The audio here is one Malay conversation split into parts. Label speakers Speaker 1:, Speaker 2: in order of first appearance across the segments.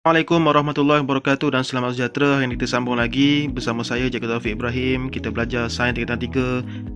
Speaker 1: Assalamualaikum warahmatullahi wabarakatuh dan selamat sejahtera. Yang kita sambung lagi bersama saya Jacob Taufik Ibrahim. Kita belajar Sains Tingkatan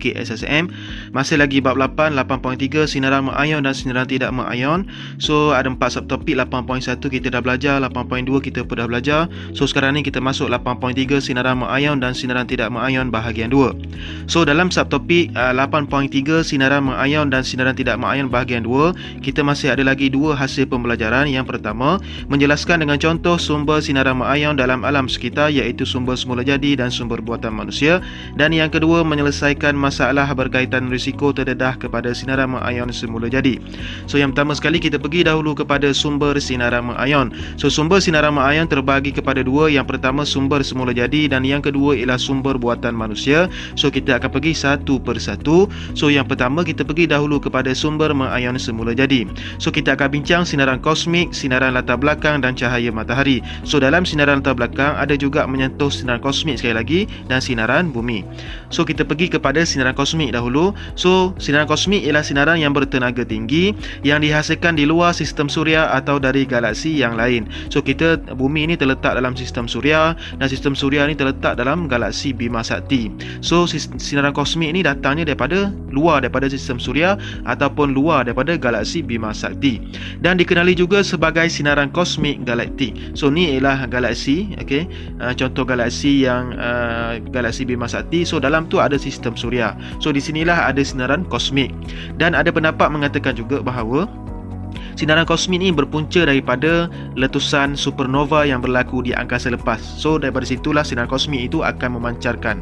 Speaker 1: 3 KSSM. Masih lagi bab 8, 8.3 sinaran mengayon dan sinaran tidak mengayon. So ada 4 subtopik. 8.1 kita dah belajar, 8.2 kita pun dah belajar. So sekarang ni kita masuk 8.3 sinaran mengayon dan sinaran tidak mengayon bahagian 2. So dalam subtopik 8.3 sinaran mengayon dan sinaran tidak mengayon bahagian 2, kita masih ada lagi dua hasil pembelajaran. Yang pertama, menjelaskan dengan contoh sumber sinaran mengayon dalam alam sekitar, iaitu sumber semula jadi dan sumber buatan manusia. Dan yang kedua, menyelesaikan masalah berkaitan risiko terdedah kepada sinaran mengayon semula jadi. So yang pertama sekali kita pergi dahulu kepada sumber sinaran mengayon. So sumber sinaran mengayon terbahagi kepada dua. Yang pertama sumber semula jadi dan yang kedua ialah sumber buatan manusia. So kita akan pergi satu persatu. So yang pertama kita pergi dahulu kepada sumber mengayon semula jadi. So kita akan bincang sinaran kosmik, sinaran latar belakang dan cahaya matahari. So dalam sinaran latar belakang ada juga menyentuh sinaran kosmik sekali lagi dan sinaran bumi. So kita pergi kepada sinaran kosmik dahulu. So sinaran kosmik ialah sinaran yang bertenaga tinggi yang dihasilkan di luar sistem suria atau dari galaksi yang lain. So kita, bumi ini terletak dalam sistem suria dan sistem suria ini terletak dalam galaksi Bima Sakti. So sinaran kosmik ini datangnya daripada luar daripada sistem suria ataupun luar daripada galaksi Bima Sakti dan dikenali juga sebagai sinaran kosmik galaktik. So ni ialah galaksi, okey. Contoh galaksi yang galaksi Bima Sakti. So dalam tu ada sistem suria. So di sinilah ada sinaran kosmik. Dan ada pendapat mengatakan juga bahawa sinaran kosmik ini berpunca daripada letusan supernova yang berlaku di angkasa lepas. So daripada situlah sinaran kosmik itu akan memancarkan.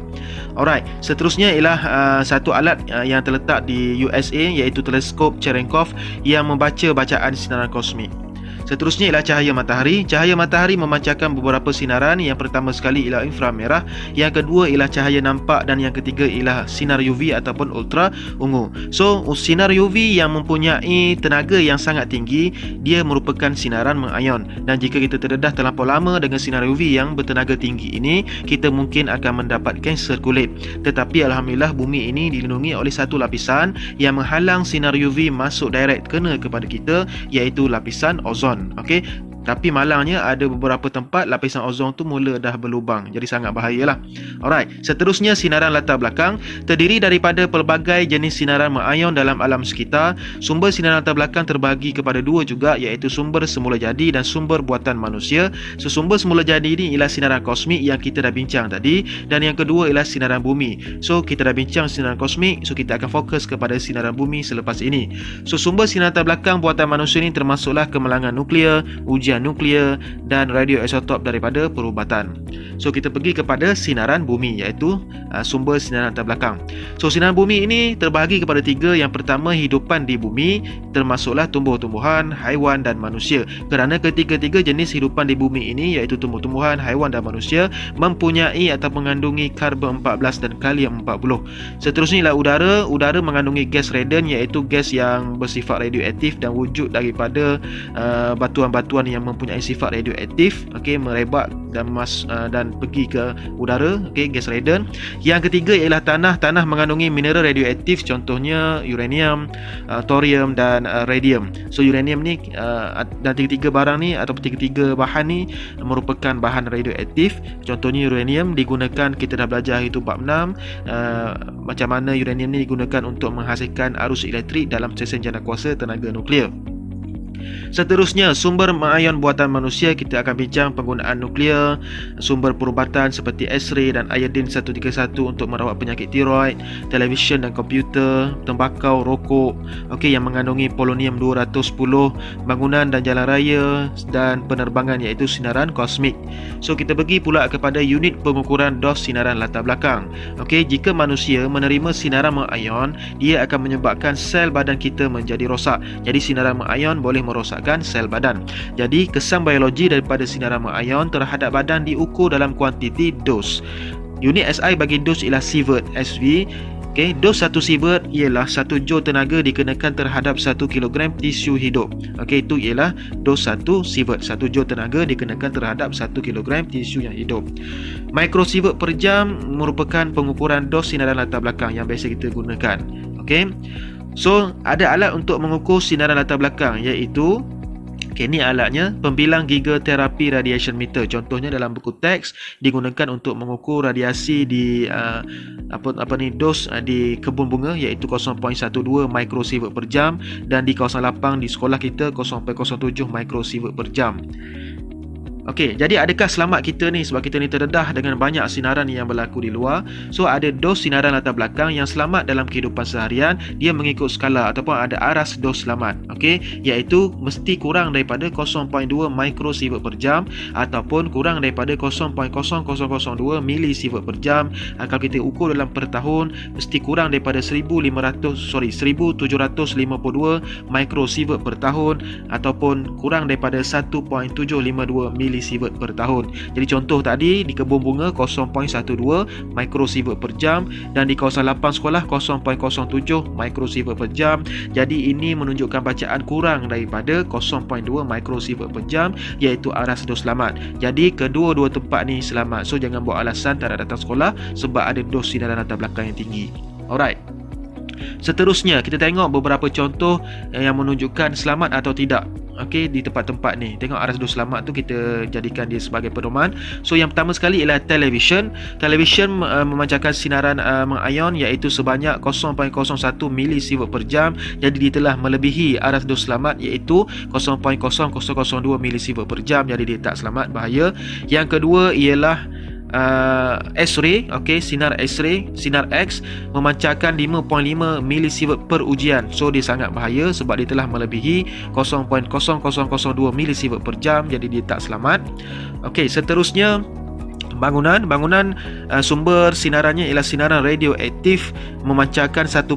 Speaker 1: Alright, seterusnya ialah satu alat yang terletak di USA, iaitu teleskop Cherenkov yang membaca bacaan sinaran kosmik. Seterusnya ialah cahaya matahari. Cahaya matahari memancarkan beberapa sinaran. Yang pertama sekali ialah inframerah, yang kedua ialah cahaya nampak dan yang ketiga ialah sinar UV ataupun ultra ungu. So sinar UV yang mempunyai tenaga yang sangat tinggi, dia merupakan sinaran mengayon. Dan jika kita terdedah terlampau lama dengan sinar UV yang bertenaga tinggi ini, kita mungkin akan mendapat kanser kulit. Tetapi alhamdulillah bumi ini dilindungi oleh satu lapisan yang menghalang sinar UV masuk direct kena kepada kita, iaitu lapisan ozon. Okey, tapi malangnya ada beberapa tempat lapisan ozon tu mula dah berlubang, jadi sangat bahayalah. Alright, seterusnya sinaran latar belakang terdiri daripada pelbagai jenis sinaran mengayon dalam alam sekitar. Sumber sinaran latar belakang terbahagi kepada dua juga, iaitu sumber semula jadi dan sumber buatan manusia. So sumber semula jadi ini ialah sinaran kosmik yang kita dah bincang tadi, dan yang kedua ialah sinaran bumi. So kita dah bincang sinaran kosmik, so kita akan fokus kepada sinaran bumi selepas ini. So sumber sinaran latar belakang buatan manusia ini termasuklah kemalangan nuklear, ujian nuklear dan radioisotop daripada perubatan. So kita pergi kepada sinaran bumi, iaitu sumber sinaran latar belakang. So sinaran bumi ini terbahagi kepada tiga. Yang pertama, hidupan di bumi, termasuklah tumbuh-tumbuhan, haiwan dan manusia. Kerana ketiga-tiga jenis hidupan di bumi ini, iaitu tumbuh-tumbuhan, haiwan dan manusia, mempunyai atau mengandungi karbon 14 dan kalium 40. Seterusnya ialah udara. Udara mengandungi gas radon, iaitu gas yang bersifat radioaktif dan wujud daripada batuan-batuan yang mempunyai sifat radioaktif, okey, merebak dan pergi ke udara, okey, gas radon. Yang ketiga ialah tanah. Tanah mengandungi mineral radioaktif, contohnya uranium, thorium dan radium. So uranium ni dan tiga-tiga barang ni atau tiga-tiga bahan ni merupakan bahan radioaktif. Contohnya uranium digunakan, kita dah belajar itu bab 6, macam mana uranium ni digunakan untuk menghasilkan arus elektrik dalam stesen janakuasa tenaga nuklear. Seterusnya, sumber mengayon buatan manusia, kita akan bincang penggunaan nuklear, sumber perubatan seperti X-ray dan iodine 131 untuk merawat penyakit tiroid, televisyen dan komputer, tembakau, rokok, okey, yang mengandungi polonium 210, bangunan dan jalan raya dan penerbangan, iaitu sinaran kosmik. So kita pergi pula kepada unit pengukuran dos sinaran latar belakang. Okey, jika manusia menerima sinaran mengayon, dia akan menyebabkan sel badan kita menjadi rosak. Jadi sinaran mengayon boleh merosakkan sel badan. Jadi kesan biologi daripada sinaran mengayon terhadap badan diukur dalam kuantiti dos. Unit SI bagi dos ialah sievert, SV. Okay, dos 1 sievert ialah 1 joule tenaga dikenakan terhadap 1 kilogram tisu hidup. Okay, itu ialah dos 1 sievert, 1 joule tenaga dikenakan terhadap 1 kilogram tisu yang hidup. Mikrosievert per jam merupakan pengukuran dos sinaran latar belakang yang biasa kita gunakan. Okay, so ada alat untuk mengukur sinaran latar belakang, iaitu Okay, ni alatnya, pembilang gigaterapi radiation meter. Contohnya dalam buku teks digunakan untuk mengukur radiasi di dos di kebun bunga, iaitu 0.12 microsievert per jam, dan di kawasan lapang di sekolah kita 0.07 microsievert per jam. Okey, jadi adakah selamat kita ni sebab kita ni terdedah dengan banyak sinaran yang berlaku di luar? So ada dos sinaran latar belakang yang selamat dalam kehidupan seharian, dia mengikut skala ataupun ada aras dos selamat. Okey, iaitu mesti kurang daripada 0.2 microsievert per jam ataupun kurang daripada 0.0002 milisievert per jam. Kalau kita ukur dalam per tahun, mesti kurang daripada 1752 microsievert per tahun ataupun kurang daripada 1.752 milisievert per tahun. Jadi contoh tadi di kebun bunga 0.12 microsievert per jam dan di kawasan lapang sekolah 0.07 microsievert per jam. Jadi ini menunjukkan bacaan kurang daripada 0.2 microsievert per jam, iaitu aras dos selamat. Jadi kedua-dua tempat ni selamat. So jangan buat alasan tak nak datang sekolah sebab ada dos sinaran latar belakang yang tinggi. Alright. Seterusnya kita tengok beberapa contoh yang menunjukkan selamat atau tidak. Okey, di tempat-tempat ni. Tengok aras dos selamat tu kita jadikan dia sebagai pedoman. So yang pertama sekali ialah television. Television memancarkan sinaran mengion iaitu sebanyak 0.01 milisievert per jam. Jadi dia telah melebihi aras dos selamat iaitu 0.0002 milisievert per jam. Jadi dia tak selamat, bahaya. Yang kedua ialah X-ray. Okey, sinar X-ray, sinar X memancarkan 5.5 milisievert per ujian. So dia sangat bahaya sebab dia telah melebihi 0.0002 milisievert per jam. Jadi dia tak selamat. Okey, seterusnya bangunan sumber sinarannya ialah sinaran radioaktif memancarkan 1.5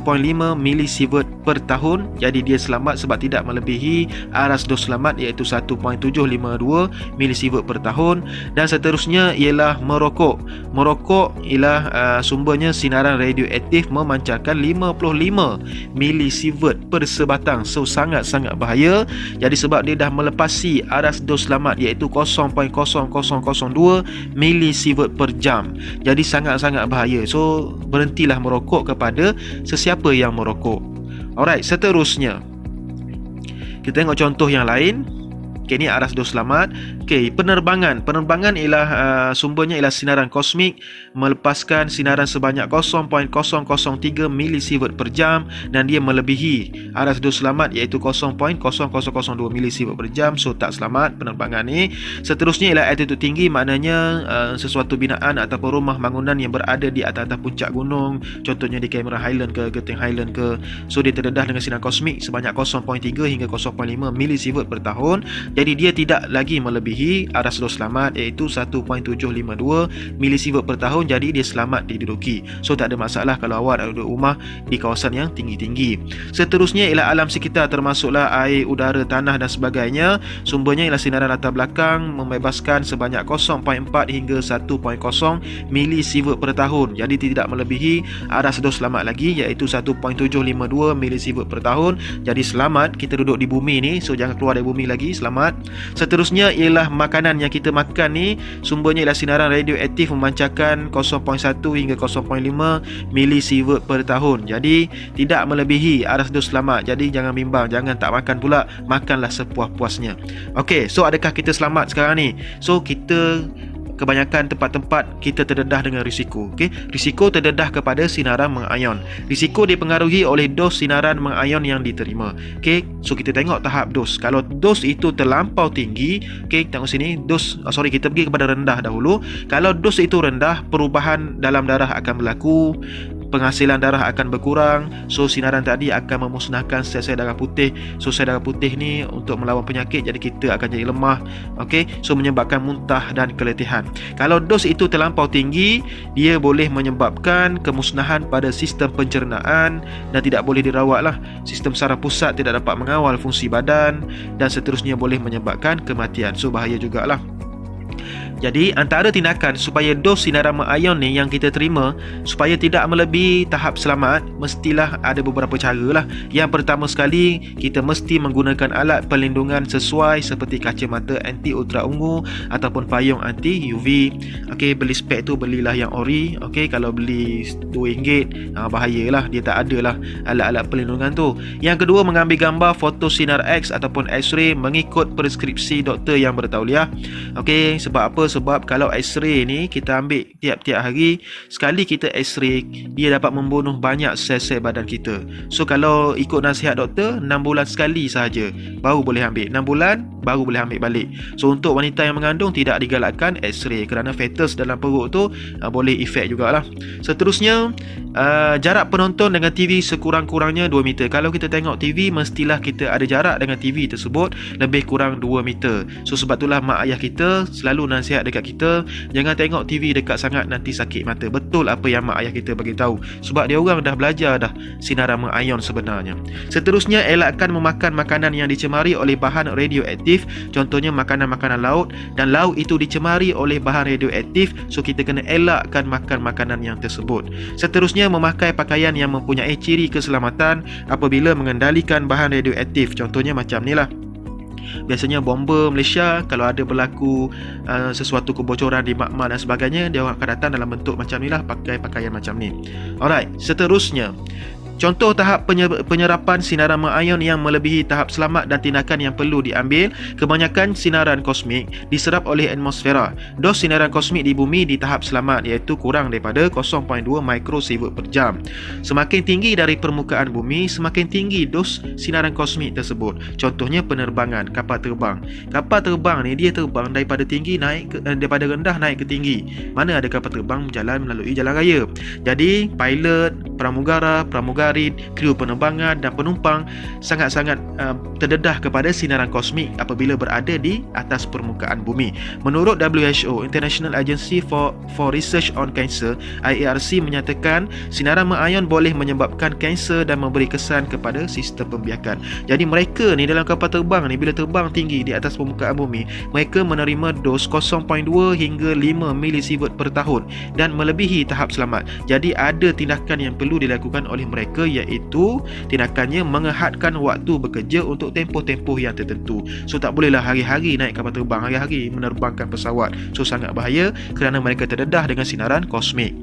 Speaker 1: milisievert per tahun. Jadi dia selamat sebab tidak melebihi aras dos selamat iaitu 1.752 milisievert per tahun. Dan seterusnya ialah merokok. Merokok ialah sumbernya sinaran radioaktif memancarkan 55 milisievert per sebatang. So sangat-sangat bahaya. Jadi sebab dia dah melepasi aras dos selamat iaitu 0.0002 milisievert per jam. Jadi sangat-sangat bahaya. So berhentilah merokok kepada sesiapa yang merokok. Alright, seterusnya kita tengok contoh yang lain. Okey, ni aras dos selamat. Okey, penerbangan. Penerbangan ialah sumbernya ialah sinaran kosmik melepaskan sinaran sebanyak 0.003 milisievert per jam dan dia melebihi aras dos selamat iaitu 0.0002 milisievert per jam. So tak selamat penerbangan ni. Seterusnya ialah altitude tinggi, maknanya sesuatu binaan ataupun rumah bangunan yang berada di atas puncak gunung, contohnya di Cameron Highland ke Genting Highland ke. So dia terdedah dengan sinaran kosmik sebanyak 0.3 hingga 0.5 milisievert per tahun. Jadi dia tidak lagi melebihi aras dos selamat iaitu 1.752 milisievert per tahun. Jadi dia selamat diduduki. So tak ada masalah kalau awak ada duduk rumah di kawasan yang tinggi-tinggi. Seterusnya ialah alam sekitar, termasuklah air, udara, tanah dan sebagainya. Sumbernya ialah sinaran latar belakang membebaskan sebanyak 0.4 hingga 1.0 milisievert per tahun. Jadi tidak melebihi aras dos selamat lagi iaitu 1.752 milisievert per tahun. Jadi selamat kita duduk di bumi ni. So jangan keluar dari bumi lagi, selamat. Seterusnya ialah makanan yang kita makan ni, sumbernya ialah sinaran radioaktif memancarkan 0.1 hingga 0.5 milisievert per tahun. Jadi tidak melebihi aras dos selamat. Jadi jangan bimbang, jangan tak makan pula, makanlah sepuas-puasnya. Okey, so adakah kita selamat sekarang ni? So kita kebanyakan tempat-tempat kita terdedah dengan risiko. Okey, risiko terdedah kepada sinaran mengion. Risiko dipengaruhi oleh dos sinaran mengion yang diterima. Okey, so kita tengok tahap dos. Kalau dos itu terlampau tinggi, okey, tengok sini, kita pergi kepada rendah dahulu. Kalau dos itu rendah, perubahan dalam darah akan berlaku, penghasilan darah akan berkurang. So sinaran tadi akan memusnahkan sel-sel darah putih. So sel darah putih ni untuk melawan penyakit, jadi kita akan jadi lemah. Okey, so menyebabkan muntah dan keletihan. Kalau dos itu terlampau tinggi, dia boleh menyebabkan kemusnahan pada sistem pencernaan dan tidak boleh dirawatlah. Sistem saraf pusat tidak dapat mengawal fungsi badan dan seterusnya boleh menyebabkan kematian. So bahaya jugalah. Jadi antara tindakan supaya dos sinaran mengayon ni yang kita terima supaya tidak melebihi tahap selamat, mestilah ada beberapa cara lah. Yang pertama sekali, kita mesti menggunakan alat perlindungan sesuai seperti kacamata anti ultra ungu ataupun payung anti UV. Okey, beli spek tu belilah yang ori. Okey, kalau beli RM2 bahayalah, dia tak ada lah alat-alat perlindungan tu. Yang kedua, mengambil gambar foto sinar X ataupun X-ray mengikut preskripsi doktor yang bertauliah. Okey, sebab apa? Sebab kalau X-ray ni kita ambil tiap-tiap hari, sekali kita X-ray, dia dapat membunuh banyak sel-sel badan kita. So kalau ikut nasihat doktor, 6 bulan sekali sahaja baru boleh ambil. 6 bulan baru boleh ambil balik. So untuk wanita yang mengandung tidak digalakkan X-ray kerana fetus dalam perut tu boleh efek jugalah. Seterusnya, jarak penonton dengan TV sekurang-kurangnya 2 meter. Kalau kita tengok TV, mestilah kita ada jarak dengan TV tersebut lebih kurang 2 meter. So sebab itulah mak ayah kita selalu nasihat dekat kita, jangan tengok TV dekat sangat, nanti sakit mata. Betul apa yang mak ayah kita bagi tahu, sebab dia orang dah belajar dah sinaran mengayon sebenarnya. Seterusnya, elakkan memakan makanan yang dicemari oleh bahan radioaktif, contohnya makanan-makanan laut, dan laut itu dicemari oleh bahan radioaktif, so kita kena elakkan makan makanan yang tersebut. Seterusnya, memakai pakaian yang mempunyai ciri keselamatan apabila mengendalikan bahan radioaktif, contohnya macam ni lah. Biasanya bomber Malaysia kalau ada berlaku sesuatu kebocoran di makmal dan sebagainya, dia orang akan datang dalam bentuk macam ni lah, pakai pakaian macam ni. Alright, seterusnya, contoh tahap penyerapan sinaran mengayon yang melebihi tahap selamat dan tindakan yang perlu diambil. Kebanyakan sinaran kosmik diserap oleh atmosfera. Dos sinaran kosmik di bumi di tahap selamat iaitu kurang daripada 0.2 mikrosievert per jam. Semakin tinggi dari permukaan bumi, semakin tinggi dos sinaran kosmik tersebut. Contohnya penerbangan, kapal terbang. Kapal terbang ni dia terbang daripada tinggi naik daripada rendah naik ke tinggi. Mana ada kapal terbang berjalan melalui jalan raya. Jadi pilot, pramugara, kru penerbangan dan penumpang sangat-sangat terdedah kepada sinaran kosmik apabila berada di atas permukaan bumi. Menurut WHO, International Agency for Research on Cancer, IARC, menyatakan sinaran mengayon boleh menyebabkan kanser dan memberi kesan kepada sistem pembiakan. Jadi mereka ni dalam kapal terbang ni, bila terbang tinggi di atas permukaan bumi, mereka menerima dos 0.2 hingga 5 milisievert per tahun dan melebihi tahap selamat. Jadi ada tindakan yang perlu dilakukan oleh mereka, iaitu tindakannya menghadkan waktu bekerja untuk tempoh-tempoh yang tertentu. So tak bolehlah hari-hari naik kapal terbang, hari-hari menerbangkan pesawat. So sangat bahaya kerana mereka terdedah dengan sinaran kosmik.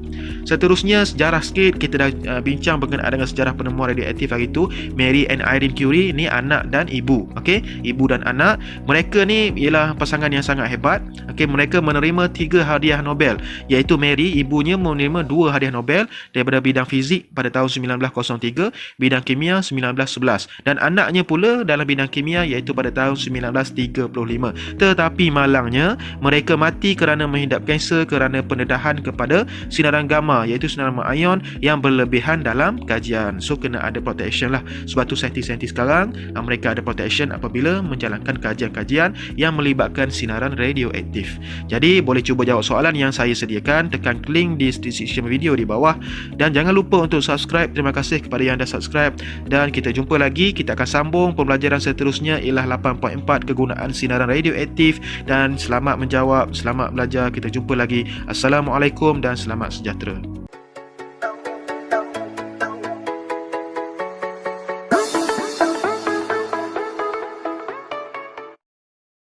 Speaker 1: Seterusnya, sejarah sikit. Kita dah bincang berkenaan dengan sejarah penemuan radioaktif hari itu. Mary and Irene Curie ni anak dan ibu. Okey, ibu dan anak. Mereka ni ialah pasangan yang sangat hebat. Okey, mereka menerima 3 hadiah Nobel, iaitu Mary, ibunya menerima 2 hadiah Nobel daripada bidang fizik pada tahun 1903, bidang kimia 1911, dan anaknya pula dalam bidang kimia iaitu pada tahun 1935. Tetapi malangnya mereka mati kerana menghidap kanser kerana pendedahan kepada sinaran gamma, iaitu sinaran mengayon yang berlebihan dalam kajian. So kena ada protection lah. Sebab tu saintis-saintis sekarang mereka ada protection apabila menjalankan kajian-kajian yang melibatkan sinaran radioaktif. Jadi boleh cuba jawab soalan yang saya sediakan, tekan link di description video di bawah, dan jangan lupa untuk subscribe. Terima kasih kepada yang dah subscribe, dan kita jumpa lagi. Kita akan sambung pembelajaran seterusnya ialah 8.4 kegunaan sinaran radioaktif, dan selamat menjawab, selamat belajar. Kita jumpa lagi. Assalamualaikum dan selamat sejahtera.